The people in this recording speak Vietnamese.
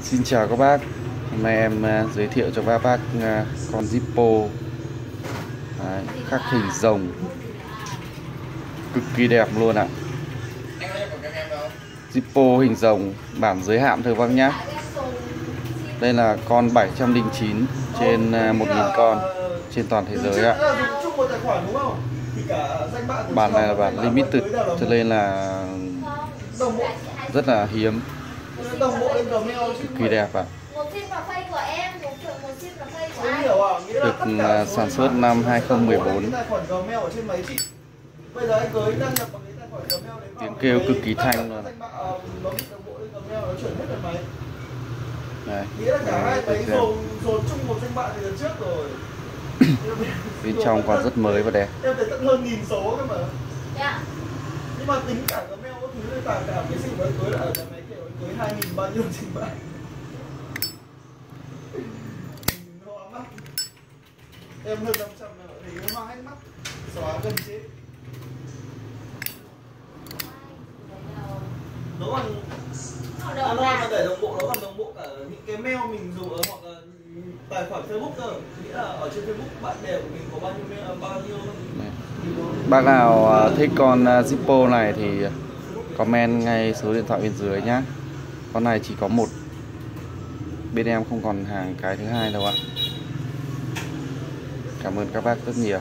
Xin chào các bác. Hôm nay em giới thiệu cho các bác con Zippo khắc hình rồng, cực kỳ đẹp luôn ạ. Zippo hình rồng bản giới hạn thôi bác nhá. Đây là con 709 trên 1.000 con trên toàn thế giới ạ. Bản này là bản limited cho nên là rất là hiếm, cực kỳ đẹp ạ. Được sản xuất năm 2014. Tiếng kêu cực kỳ thanh luôn. Đây, bên trong còn rất mới và đẹp. Em thấy tận hơn 1000 số cơ mà. Nhưng mà tính cả cái mail các thứ cả cái gì mới cưới là ở cái máy kiểu cưới 2000 bao nhiêu trình bày. Hoa mắt. Em hơn 500 rồi thì nó hoa hết mắt. Xóa gần chết. Nó còn mà để đồng bộ, nó còn đồng bộ cả những cái mail mình dùng ở hoặc là tài khoản Facebook cơ. Nghĩa là ở trên Facebook bạn bè của mình có bao nhiêu mail, bao nhiêu. Bác nào thích con Zippo này thì comment ngay số điện thoại bên dưới nhé. Con này chỉ có một, bên em không còn hàng cái thứ hai đâu ạ. Cảm ơn các bác rất nhiều.